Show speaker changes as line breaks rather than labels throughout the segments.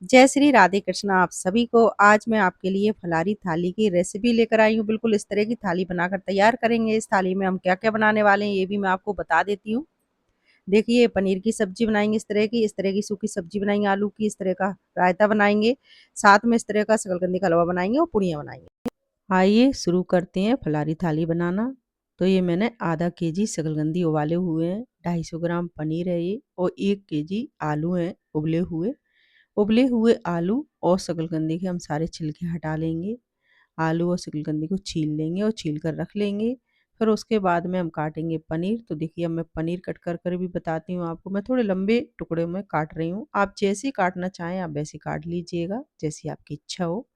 जय श्री राधे कृष्ण आप सभी को। आज मैं आपके लिए फलारी थाली की रेसिपी लेकर आई हूँ। बिल्कुल इस तरह की थाली बनाकर तैयार करेंगे। इस थाली में हम क्या-क्या बनाने वाले हैं ये भी मैं आपको बता देती हूँ। देखिए पनीर की सब्जी बनाएंगे, इस तरह की सूखी सब्जी बनाएंगे, आलू की इस तरह का रायता बनाएंगे, साथ में इस तरह का शकरकंदी का हलवा बनाएंगे और पूड़ियाँ बनाएंगे। आइए शुरू करते हैं फलारी थाली बनाना। तो ये मैंने आधा केजी शकरकंदी उबाले हुए हैं, 250 ग्राम पनीर है ये, और 1 केजी आलू हैं उबले हुए। उबले हुए आलू और शकरकंदी के हम सारे छिलके हटा लेंगे। आलू और शकरकंदी को छील लेंगे और छील कर रख लेंगे। फिर उसके बाद में हम काटेंगे पनीर। तो देखिए अब मैं पनीर कट कर भी बताती हूँ आपको। मैं थोड़े लंबे टुकड़े में काट रही हूँ। आप जैसे काटना चाहें आप वैसे काट लीजिएगा, जैसी आपकी इच्छा हो।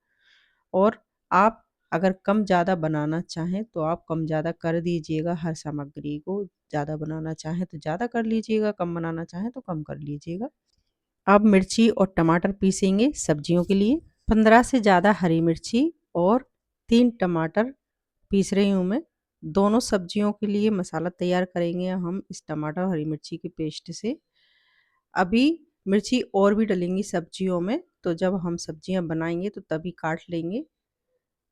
और आप अगर कम ज़्यादा बनाना चाहें तो आप कम ज़्यादा कर दीजिएगा हर सामग्री को। ज़्यादा बनाना चाहें तो ज़्यादा कर लीजिएगा, कम बनाना चाहें तो कम कर लीजिएगा। अब मिर्ची और टमाटर पीसेंगे सब्जियों के लिए। 15 से ज़्यादा हरी मिर्ची और 3 टमाटर पीस रही हूँ मैं। दोनों सब्जियों के लिए मसाला तैयार करेंगे हम इस टमाटर और हरी मिर्ची की पेस्ट से। अभी मिर्ची और भी डलेंगी सब्जियों में, तो जब हम सब्जियां बनाएंगे तो तभी काट लेंगे।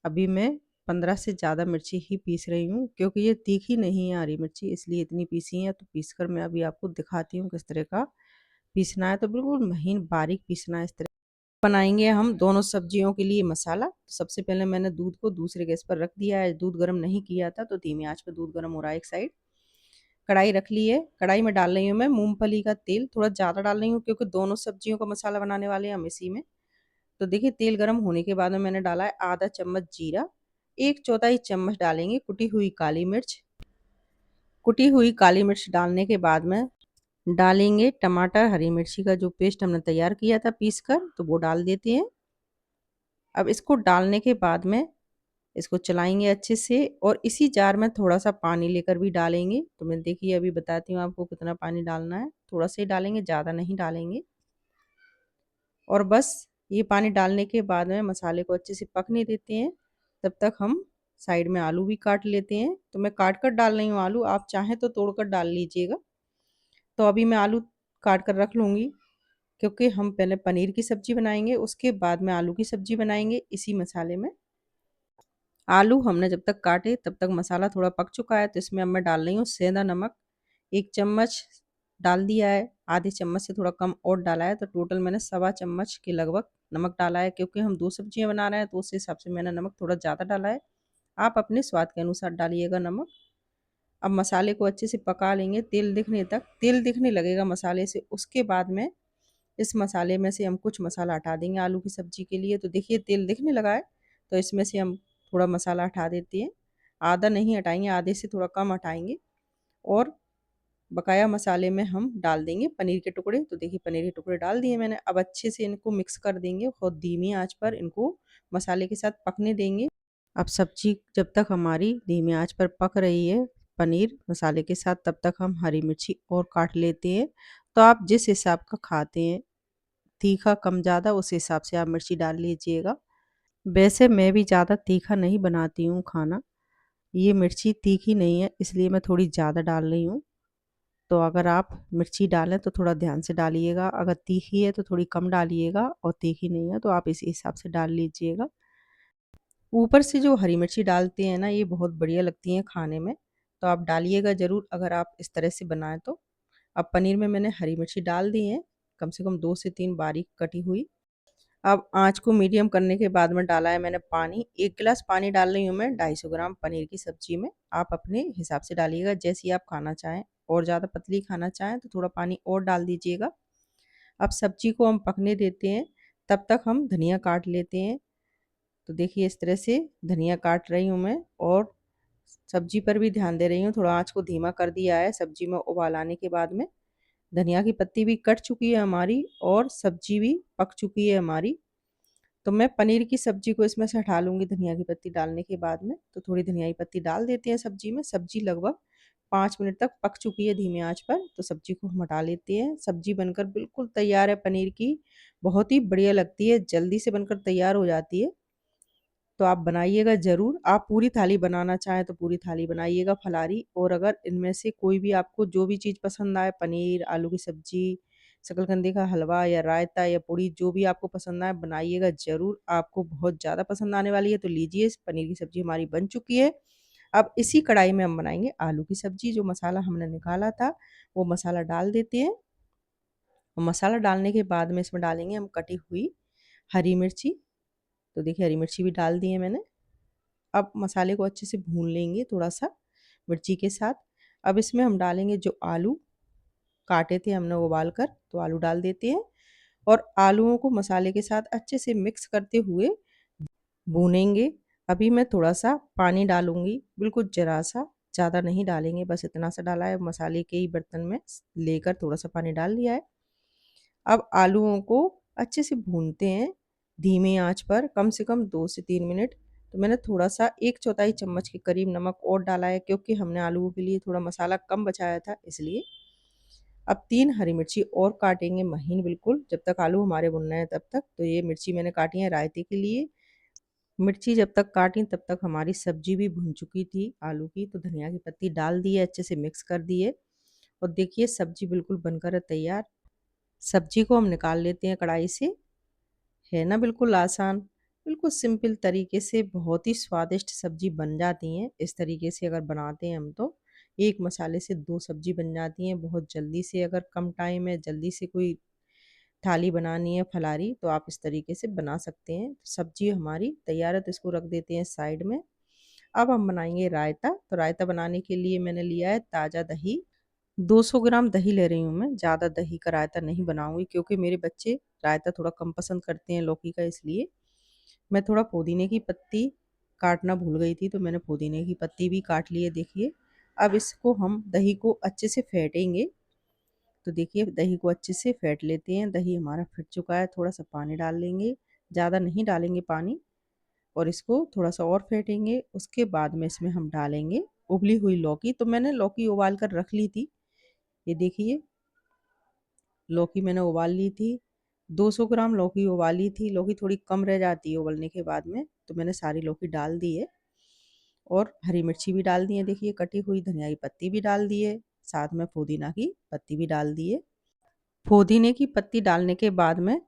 अभी मैं 15 से ज़्यादा मिर्ची ही पीस रही हूँ, क्योंकि ये तीखी नहीं है हरी मिर्ची, इसलिए इतनी पीसी है। तो पीस कर मैं अभी आपको दिखाती हूँ किस तरह का पीसना है। तो बिल्कुल महीन बारीक पीसना है इस तरह। बनाएंगे हम दोनों सब्जियों के लिए मसाला। तो सबसे पहले मैंने दूध को दूसरे गैस पर रख दिया है। दूध गर्म नहीं किया था, तो धीमी आंच पर दूध गर्म हो रहा है एक साइड। कढ़ाई रख ली है। कढ़ाई में डाल रही हूँ मैं मूंगफली का तेल। थोड़ा ज़्यादा डाल रही हूँ क्योंकि दोनों सब्जियों का मसाला बनाने वाले हैं हम इसी में। तो देखिए तेल गर्म होने के बाद में मैंने डाला है आधा चम्मच जीरा, 1/4 चम्मच डालेंगे कुटी हुई काली मिर्च। कुटी हुई काली मिर्च डालने के बाद में डालेंगे टमाटर हरी मिर्ची का जो पेस्ट हमने तैयार किया था पीस कर, तो वो डाल देते हैं। अब इसको डालने के बाद में इसको चलाएंगे अच्छे से, और इसी जार में थोड़ा सा पानी लेकर भी डालेंगे। तो मैं देखिए अभी बताती हूँ आपको कितना पानी डालना है। थोड़ा सा ही डालेंगे, ज़्यादा नहीं डालेंगे। और बस ये पानी डालने के बाद में मसाले को अच्छे से पकने देते हैं। तब तक हम साइड में आलू भी काट लेते हैं। तो मैं काट कर डाल रही हूँ आलू, आप चाहें तो तोड़ कर डाल लीजिएगा। तो अभी मैं आलू काट कर रख लूँगी, क्योंकि हम पहले पनीर की सब्जी बनाएंगे, उसके बाद में आलू की सब्जी बनाएंगे इसी मसाले में। आलू हमने जब तक काटे तब तक मसाला थोड़ा पक चुका है। तो इसमें अब मैं डाल रही हूँ सेंधा नमक, 1 चम्मच डाल दिया है। आधे चम्मच से थोड़ा कम और डाला है, तो टोटल मैंने 1.25 चम्मच के लगभग नमक डाला है। क्योंकि हम 2 सब्जियां बना रहे हैं तो उस हिसाब से मैंने नमक थोड़ा ज़्यादा डाला है। आप अपने स्वाद के अनुसार डालिएगा नमक। अब मसाले को अच्छे से पका लेंगे तेल दिखने तक। तेल दिखने लगेगा मसाले से, उसके बाद में इस मसाले में से हम कुछ मसाला हटा देंगे आलू की सब्जी के लिए। तो देखिए तेल दिखने लगा है, तो इसमें से हम थोड़ा मसाला हटा देते हैं। आधा नहीं हटाएंगे, आधे से थोड़ा कम हटाएंगे। और बकाया मसाले में हम डाल देंगे पनीर के टुकड़े। तो देखिए पनीर के टुकड़े डाल दिए मैंने। अब अच्छे से इनको मिक्स कर देंगे, बहुत धीमी आंच पर इनको मसाले के साथ पकने देंगे। अब सब्जी जब तक हमारी धीमी आंच पर पक रही है पनीर मसाले के साथ, तब तक हम हरी मिर्ची और काट लेते हैं। तो आप जिस हिसाब का खाते हैं तीखा कम ज़्यादा, उस हिसाब से आप मिर्ची डाल लीजिएगा। वैसे मैं भी ज़्यादा तीखा नहीं बनाती हूँ खाना। ये मिर्ची तीखी नहीं है, इसलिए मैं थोड़ी ज़्यादा डाल रही हूँ। तो अगर आप मिर्ची डालें तो थोड़ा ध्यान से डालिएगा। अगर तीखी है तो थोड़ी कम डालिएगा, और तीखी नहीं है तो आप इसी हिसाब से डाल लीजिएगा। ऊपर से जो हरी मिर्ची डालते हैं ना, ये बहुत बढ़िया लगती हैं खाने में। तो आप डालिएगा ज़रूर अगर आप इस तरह से बनाएं तो। अब पनीर में मैंने हरी मिर्ची डाल दी है, कम से कम 2 से 3 बारीक कटी हुई। अब आँच को मीडियम करने के बाद में डाला है मैंने पानी। 1 गिलास पानी डाल रही हूँ मैं 250 ग्राम पनीर की सब्जी में। आप अपने हिसाब से डालिएगा जैसी आप खाना चाहें। और ज़्यादा पतली खाना चाहें तो थोड़ा पानी और डाल दीजिएगा। अब सब्जी को हम पकने देते हैं, तब तक हम धनिया काट लेते हैं। तो देखिए इस तरह से धनिया काट रही हूँ मैं, और सब्जी पर भी ध्यान दे रही हूँ। थोड़ा आँच को धीमा कर दिया है। सब्जी में उबाल आने के बाद में धनिया की पत्ती भी कट चुकी है हमारी, और सब्जी भी पक चुकी है हमारी। तो मैं पनीर की सब्जी को इसमें से हटा लूँगी धनिया की पत्ती डालने के बाद में। तो थोड़ी धनिया की पत्ती डाल देते हैं सब्जी में। सब्जी लगभग 5 मिनट तक पक चुकी है धीमी आंच पर। तो सब्जी को हम हटा लेते हैं। सब्जी बनकर बिल्कुल तैयार है पनीर की। बहुत ही बढ़िया लगती है, जल्दी से बनकर तैयार हो जाती है। तो आप बनाइएगा ज़रूर। आप पूरी थाली बनाना चाहें तो पूरी थाली बनाइएगा फलारी। और अगर इनमें से कोई भी आपको जो भी चीज़ पसंद आए, पनीर, आलू की सब्जी, शकरकंदी का हलवा या रायता या पूड़ी जो भी आपको पसंद आए बनाइएगा ज़रूर। आपको बहुत ज़्यादा पसंद आने वाली है। तो लीजिए, पनीर की सब्ज़ी हमारी बन चुकी है। अब इसी कढ़ाई में हम बनाएंगे आलू की सब्ज़ी। जो मसाला हमने निकाला था वो मसाला डाल देते हैं। और मसाला डालने के बाद में इसमें डालेंगे हम कटी हुई हरी मिर्ची। तो देखिए, हरी मिर्ची भी डाल दी है मैंने। अब मसाले को अच्छे से भून लेंगे थोड़ा सा मिर्ची के साथ। अब इसमें हम डालेंगे जो आलू काटे थे हमने उबाल कर, तो आलू डाल देते हैं और आलूओं को मसाले के साथ अच्छे से मिक्स करते हुए भूनेंगे। अभी मैं थोड़ा सा पानी डालूंगी, बिल्कुल जरा सा, ज़्यादा नहीं डालेंगे, बस इतना सा डाला है। मसाले के ही बर्तन में लेकर थोड़ा सा पानी डाल दिया है। अब आलूओं को अच्छे से भूनते हैं धीमी आंच पर, कम से कम 2 से 3 मिनट। तो मैंने थोड़ा सा 1/4 चम्मच के करीब नमक और डाला है, क्योंकि हमने आलूओं के लिए थोड़ा मसाला कम बचाया था इसलिए। अब 3 हरी मिर्ची और काटेंगे महीन बिल्कुल, जब तक आलू हमारे भुन रहे हैं तब तक। तो ये मिर्ची मैंने काटी है रायते के लिए। मिर्ची जब तक काटी तब तक हमारी सब्जी भी भुन चुकी थी आलू की। तो धनिया की पत्ती डाल दी है, अच्छे से मिक्स कर दिए और देखिए सब्जी बिल्कुल बनकर है तैयार। सब्जी को हम निकाल लेते हैं कढ़ाई से। है ना बिल्कुल आसान, बिल्कुल सिंपल तरीके से बहुत ही स्वादिष्ट सब्जी बन जाती हैं। इस तरीके से अगर बनाते हैं हम तो एक मसाले से 2 सब्जी बन जाती हैं बहुत जल्दी से। अगर कम टाइम है, जल्दी से कोई थाली बनानी है फलारी, तो आप इस तरीके से बना सकते हैं। तो सब्जी हमारी तैयार है, तो इसको रख देते हैं साइड में। अब हम बनाएंगे रायता। तो रायता बनाने के लिए मैंने लिया है ताज़ा दही। 200 ग्राम दही ले रही हूँ मैं। ज़्यादा दही का रायता नहीं बनाऊंगी, क्योंकि मेरे बच्चे रायता थोड़ा कम पसंद करते हैं लौकी का, इसलिए। मैं थोड़ा पुदीने की पत्ती काटना भूल गई थी, तो मैंने पुदीने की पत्ती भी काट ली है देखिए। अब इसको हम दही को अच्छे से फेंटेंगे। तो देखिए, दही को अच्छे से फेंट लेते हैं। दही हमारा फिट चुका है। थोड़ा सा पानी डाल लेंगे, ज़्यादा नहीं डालेंगे पानी, और इसको थोड़ा सा और फेंटेंगे। उसके बाद में इसमें हम डालेंगे उबली हुई लौकी। तो मैंने लौकी उबाल कर रख ली थी, ये देखिए लौकी मैंने उबाल ली थी। 200 ग्राम लौकी उबाली थी। लौकी थोड़ी कम रह जाती है उबलने के बाद में, तो मैंने सारी लौकी डाल दी है। और हरी मिर्ची भी डाल दी है देखिए कटी हुई, धनिया की पत्ती भी डाल दी है, साथ में पुदीना की पत्ती भी डाल दी है। पुदीने की पत्ती डालने के बाद में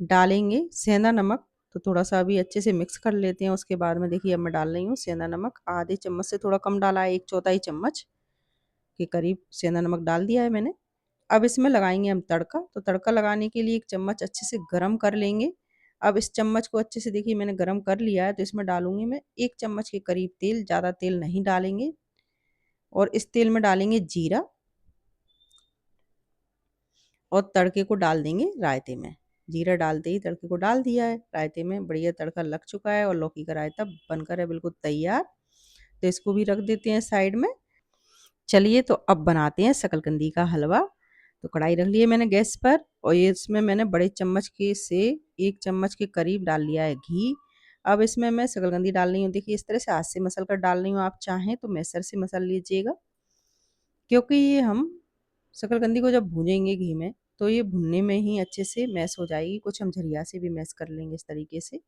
डालेंगे सेंधा नमक। तो थोड़ा सा अभी अच्छे से मिक्स कर लेते हैं। उसके बाद में देखिए अब मैं डाल रही हूँ सेंधा नमक। आधे चम्मच से थोड़ा कम डाला है, 1/4 चम्मच के करीब सेंधा नमक डाल दिया है मैंने। अब इसमें लगाएंगे हम तड़का। तो तड़का लगाने के लिए एक चम्मच अच्छे से गरम कर लेंगे। अब इस चम्मच को अच्छे से देखिए मैंने गरम कर लिया है। तो इसमें डालूंगी मैं 1 चम्मच के करीब तेल, ज़्यादा तेल नहीं डालेंगे। और इस तेल में डालेंगे जीरा और तड़के को डाल देंगे रायते में। जीरा डालते ही तड़के को डाल दिया है रायते में। बढ़िया तड़का लग चुका है और लौकी का रायता बनकर है बिल्कुल तैयार। तो इसको भी रख देते हैं साइड में। चलिए, तो अब बनाते हैं शकरकंदी का हलवा। तो कढ़ाई रख ली है मैंने गैस पर, और ये इसमें मैंने बड़े चम्मच के से 1 चम्मच के करीब डाल लिया है घी। अब इसमें मैं शकरकंदी डाल रही हूँ देखिए इस तरह से हाथ से मसल कर डाल रही हूँ। आप चाहें तो मैसर से मसल लीजिएगा, क्योंकि ये हम शकरकंदी को जब भूनेंगे घी में, तो ये भुनने में ही अच्छे से मैश हो जाएगी। कुछ हम झरिया से भी मैश कर लेंगे इस तरीके से।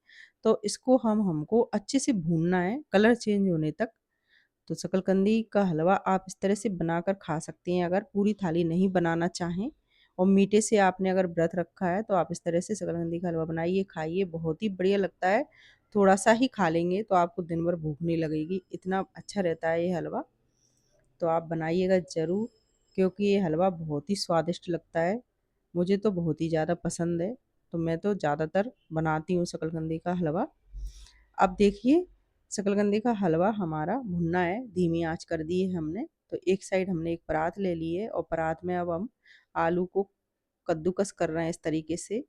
तो इसको हमको अच्छे से भूनना है कलर चेंज होने तक। तो शकरकंदी का हलवा आप इस तरह से बनाकर खा सकते हैं, अगर पूरी थाली नहीं बनाना चाहें। और मीठे से आपने अगर व्रत रखा है, तो आप इस तरह से शकरकंदी का हलवा बनाइए, खाइए, बहुत ही बढ़िया लगता है। थोड़ा सा ही खा लेंगे तो आपको दिन भर भूख नहीं लगेगी, इतना अच्छा रहता है ये हलवा। तो आप बनाइएगा ज़रूर, क्योंकि ये हलवा बहुत ही स्वादिष्ट लगता है। मुझे तो बहुत ही ज़्यादा पसंद है। तो मैं तो ज़्यादातर बनाती हूँ शकरकंदी का हलवा। अब देखिए, शकरकंदी का हलवा हमारा भुनना है, धीमी आंच कर दी है हमने। तो एक साइड हमने एक परात ले ली है, और परात में अब हम आलू को कद्दूकस कर रहे हैं इस तरीके से।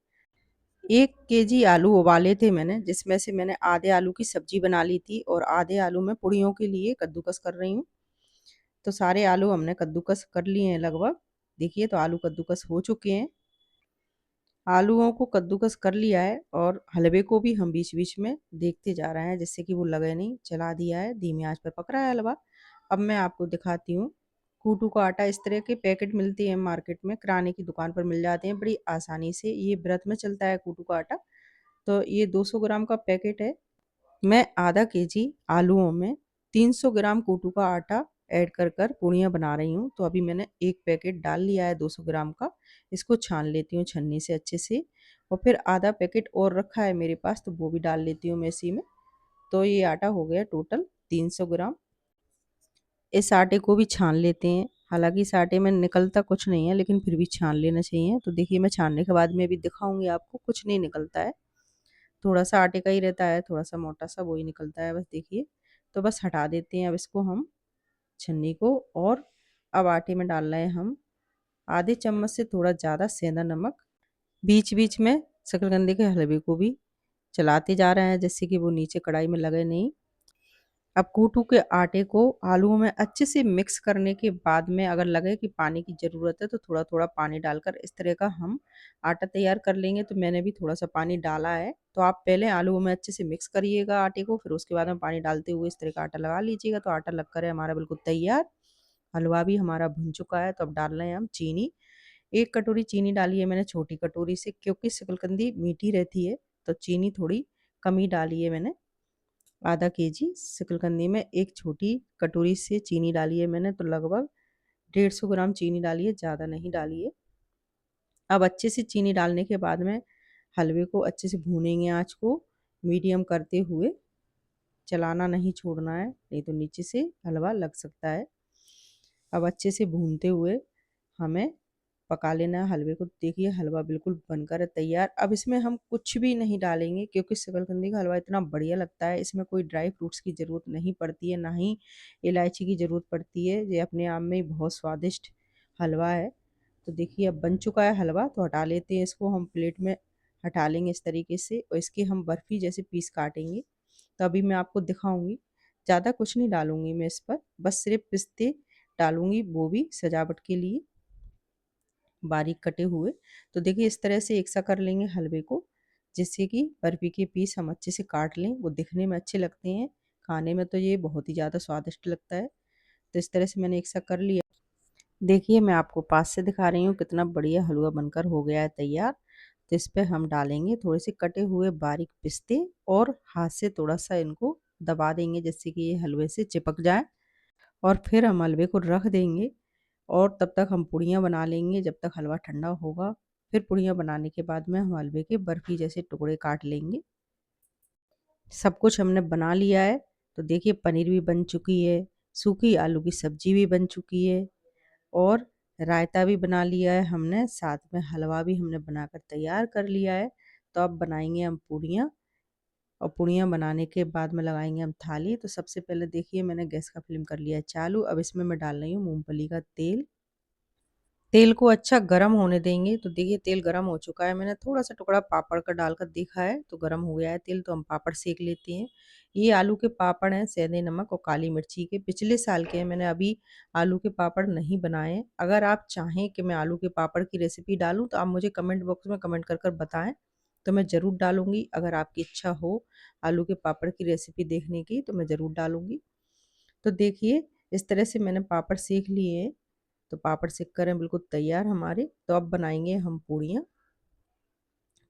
1 केजी आलू उबाले थे मैंने, जिसमें से मैंने आधे आलू की सब्जी बना ली थी और आधे आलू मैं पुड़ियों के लिए कद्दूकस कर रही हूँ। तो सारे आलू हमने कद्दूकस कर लिए हैं लगभग। देखिए, तो आलू कद्दूकस हो चुके हैं। आलूओं को कद्दूकस कर लिया है, और हलवे को भी हम बीच बीच में देखते जा रहे हैं, जिससे कि वो लगे नहीं। चला दिया है, धीमी आंच पर पक रहा है हलवा। अब मैं आपको दिखाती हूँ। कूटू का आटा, इस तरह के पैकेट मिलते हैं मार्केट में, किराने की दुकान पर मिल जाते हैं बड़ी आसानी से। ये व्रत में चलता है कूटू का आटा। तो ये 200 ग्राम का पैकेट है। मैं आधा केजी आलूओं में 300 ग्राम कूटू का आटा ऐड कर कर पूड़ियाँ बना रही हूँ। तो अभी मैंने एक पैकेट डाल लिया है 200 ग्राम का, इसको छान लेती हूँ छन्नी से अच्छे से। और फिर आधा पैकेट और रखा है मेरे पास, तो वो भी डाल लेती हूँ मैं इसी में। तो ये आटा हो गया टोटल 300 ग्राम। इस आटे को भी छान लेते हैं। हालाँकि इस आटे में निकलता कुछ नहीं है, लेकिन फिर भी छान लेना चाहिए। तो देखिए मैं छानने के बाद में भी दिखाऊँगी आपको, कुछ नहीं निकलता है। थोड़ा-सा आटे का ही रहता है, थोड़ा-सा मोटा-सा वही निकलता है बस देखिए। तो बस हटा देते हैं अब इसको हम छन्नी को। और अब आटे में डाल रहे हैं हम आधे चम्मच से थोड़ा ज़्यादा सेंधा नमक। बीच-बीच में शकरकंदी के हलवे को भी चलाते जा रहे हैं, जिससे कि वो नीचे कढ़ाई में लगे नहीं। अब कूटू के आटे को आलूओं में अच्छे से मिक्स करने के बाद में अगर लगे कि पानी की ज़रूरत है, तो थोड़ा-थोड़ा पानी डालकर इस तरह का हम आटा तैयार कर लेंगे। तो मैंने भी थोड़ा-सा पानी डाला है। तो आप पहले आलूओं में अच्छे से मिक्स करिएगा आटे को, फिर उसके बाद में पानी डालते हुए इस तरह का आटा लगा लीजिएगा। तो आटा लगकर है हमारा बिल्कुल तैयार। हलवा भी हमारा भुन चुका है। तो अब डाल रहे हैं हम चीनी। 1 कटोरी चीनी डाली है मैंने छोटी कटोरी से, क्योंकि शकरकंदी मीठी रहती है, तो चीनी थोड़ी कम ही डाली है मैंने। आधा केजी शकरकंदी में 1 छोटी कटोरी से चीनी डाली है मैंने, तो लगभग 150 ग्राम चीनी डाली है, ज़्यादा नहीं डाली है। अब अच्छे से चीनी डालने के बाद में हलवे को अच्छे से भूनेंगे, आँच को मीडियम करते हुए। चलाना नहीं छोड़ना है, नहीं तो नीचे से हलवा लग सकता है। अब अच्छे से भूनते हुए हमें पका लेना है हलवे को। देखिए हलवा बिल्कुल बनकर है तैयार। अब इसमें हम कुछ भी नहीं डालेंगे, क्योंकि शकरकंदी का हलवा इतना बढ़िया लगता है, इसमें कोई ड्राई फ्रूट्स की ज़रूरत नहीं पड़ती है, ना ही इलायची की ज़रूरत पड़ती है। ये अपने आप में ही बहुत स्वादिष्ट हलवा है। तो देखिए अब बन चुका है हलवा, तो हटा लेते हैं इसको हम प्लेट में। हटा लेंगे इस तरीके से, और इसके हम बर्फ़ी जैसे पीस काटेंगे। तो अभी मैं आपको दिखाऊंगी। ज़्यादा कुछ नहीं डालूंगी मैं इस पर, बस सिर्फ पिस्ते डालूंगी, वो भी सजावट के लिए बारीक कटे हुए। तो देखिए इस तरह से एक सा कर लेंगे हलवे को, जिससे कि बर्फी के पीस हम अच्छे से काट लें, वो दिखने में अच्छे लगते हैं। खाने में तो ये बहुत ही ज़्यादा स्वादिष्ट लगता है। तो इस तरह से मैंने एक सा कर लिया। देखिए मैं आपको पास से दिखा रही हूँ कितना बढ़िया हलवा बनकर हो गया है तैयार। तो इस पे हम डालेंगे थोड़े से कटे हुए बारीक पिस्ते, और हाथ से थोड़ा सा इनको दबा देंगे, जिससे कि ये हलवे से चिपक जाए। और फिर हम हलवे को रख देंगे, और तब तक हम पूड़ियाँ बना लेंगे जब तक हलवा ठंडा होगा। फिर पूड़ियाँ बनाने के बाद में हम हलवे के बर्फ़ी जैसे टुकड़े काट लेंगे। सब कुछ हमने बना लिया है। तो देखिए पनीर भी बन चुकी है, सूखी आलू की सब्ज़ी भी बन चुकी है, और रायता भी बना लिया है हमने, साथ में हलवा भी हमने बनाकर तैयार कर लिया है। तो अब बनाएंगे हम पूड़ियाँ, और पूड़ियाँ बनाने के बाद में लगाएंगे हम थाली। तो सबसे पहले देखिए मैंने गैस का फ्लेम कर लिया है चालू। अब इसमें मैं डाल रही हूँ मूंगफली का तेल। तेल को अच्छा गरम होने देंगे। तो देखिए तेल गरम हो चुका है, मैंने थोड़ा सा टुकड़ा पापड़ का डालकर देखा है, तो गरम हो गया है तेल। तो हम पापड़ सेक लेते हैं। ये आलू के पापड़ हैं, सेंधे नमक और काली मिर्ची के, पिछले साल के हैं। मैंने अभी आलू के पापड़ नहीं बनाए हैं। अगर आप चाहें कि मैं आलू के पापड़ की रेसिपी डालूं, तो आप मुझे कमेंट बॉक्स में कमेंट कर कर बताएं, तो मैं ज़रूर डालूंगी। अगर आपकी इच्छा हो आलू के पापड़ की रेसिपी देखने की, तो मैं ज़रूर डालूंगी। तो देखिए इस तरह से मैंने पापड़ सेक लिए हैं। तो पापड़ सेक कर हैं बिल्कुल तैयार हमारे। तो अब बनाएंगे हम पूड़ियाँ।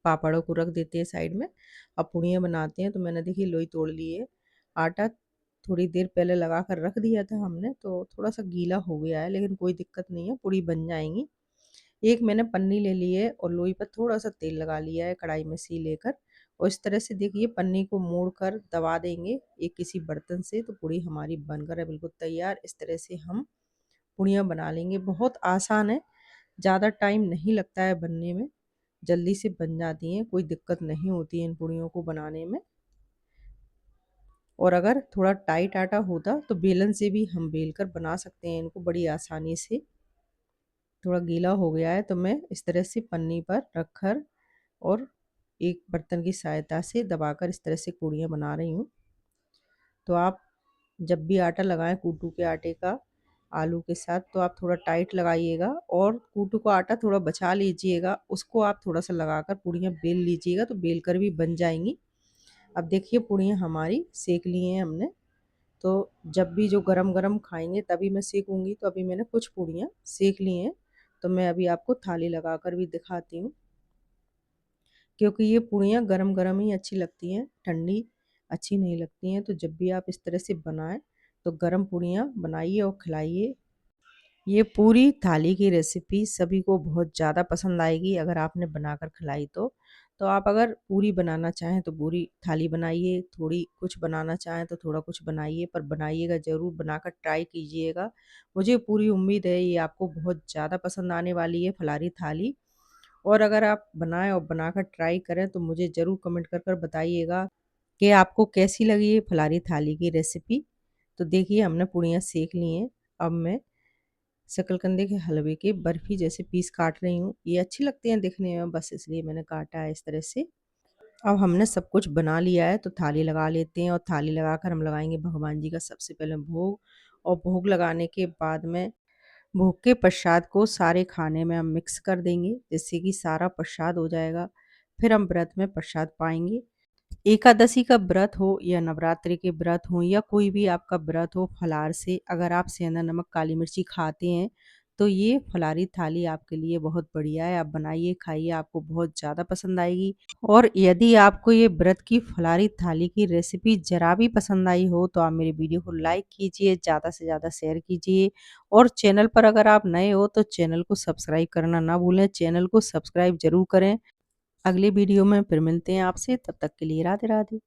पापड़ों को रख देते हैं साइड में, अब पूड़ियाँ बनाते हैं। तो मैंने देखिए लोई तोड़ ली है। आटा थोड़ी देर पहले लगा कर रख दिया था हमने, तो थोड़ा सा गीला हो गया है, लेकिन कोई दिक्कत नहीं है, पूड़ी बन जाएंगी। एक मैंने पन्नी ले ली है, और लोई पर थोड़ा सा तेल लगा लिया है कढ़ाई में से लेकर। और इस तरह से देखिए पन्नी को मोड़ कर दबा देंगे एक किसी बर्तन से, तो पूड़ी हमारी बनकर है बिल्कुल तैयार। इस तरह से हम पूड़ियाँ बना लेंगे। बहुत आसान है, ज़्यादा टाइम नहीं लगता है बनने में, जल्दी से बन जाती हैं, कोई दिक्कत नहीं होती है इन पूड़ियों को बनाने में। और अगर थोड़ा टाइट आटा होता, तो बेलन से भी हम बेल कर बना सकते हैं इनको बड़ी आसानी से। थोड़ा गीला हो गया है, तो मैं इस तरह से पन्नी पर रख कर और एक बर्तन की सहायता से दबाकर इस तरह से पूड़ियाँ बना रही हूँ। तो आप जब भी आटा लगाएं कूटू के आटे का आलू के साथ, तो आप थोड़ा टाइट लगाइएगा, और कूटू का आटा थोड़ा बचा लीजिएगा, उसको आप थोड़ा सा लगाकर पूड़ियाँ बेल लीजिएगा, तो बेल कर भी बन जाएंगी। अब देखिए पूड़ियाँ हमारी सेक ली हैं हमने। तो जब भी जो गरम गरम खाएंगे तभी मैं सेकूंगी। तो अभी मैंने कुछ पूड़ियाँ सेक ली हैं, तो मैं अभी आपको थाली लगाकर भी दिखाती हूँ, क्योंकि ये पूड़ियाँ गरम-गरम ही अच्छी लगती हैं, ठंडी अच्छी नहीं लगती हैं। तो जब भी आप इस तरह से बनाएँ, तो गरम पूड़ियाँ बनाइए और खिलाइए। ये पूरी थाली की रेसिपी सभी को बहुत ज़्यादा पसंद आएगी अगर आपने बनाकर खिलाई तो। तो आप अगर पूरी बनाना चाहें तो पूरी थाली बनाइए, थोड़ी कुछ बनाना चाहें तो थोड़ा कुछ बनाइए, पर बनाइएगा ज़रूर, बनाकर ट्राई कीजिएगा। मुझे पूरी उम्मीद है ये आपको बहुत ज़्यादा पसंद आने वाली है फलारी थाली। और अगर आप बनाएँ और बनाकर ट्राई करें तो मुझे ज़रूर कमेंट कर बताइएगा कि आपको कैसी लगी ये फलारी थाली की रेसिपी। तो देखिए हमने पूड़ियाँ सेक ली हैं। अब मैं शकरकंदी के हलवे के बर्फी जैसे पीस काट रही हूँ। ये अच्छी लगती हैं दिखने में, बस इसलिए मैंने काटा है इस तरह से। अब हमने सब कुछ बना लिया है तो थाली लगा लेते हैं और थाली लगाकर हम लगाएंगे भगवान जी का सबसे पहले भोग। और भोग लगाने के बाद में भोग के प्रसाद को सारे खाने में हम मिक्स कर देंगे जिससे कि सारा प्रसाद हो जाएगा। फिर हम व्रत में प्रसाद पाएंगे। एकादशी का व्रत हो या नवरात्रि के व्रत हो या कोई भी आपका व्रत हो, फलाहार से अगर आप सेंधा नमक काली मिर्ची खाते हैं तो ये फलाहारी थाली आपके लिए बहुत बढ़िया है। आप बनाइए, खाइए, आपको बहुत ज़्यादा पसंद आएगी। और यदि आपको ये व्रत की फलाहारी थाली की रेसिपी ज़रा भी पसंद आई हो तो आप मेरे वीडियो को लाइक कीजिए, ज़्यादा से ज़्यादा शेयर कीजिए। और चैनल पर अगर आप नए हो तो चैनल को सब्सक्राइब करना ना भूलें, चैनल को सब्सक्राइब ज़रूर करें। अगली वीडियो में फिर मिलते हैं आपसे, तब तक के लिए राधे राधे।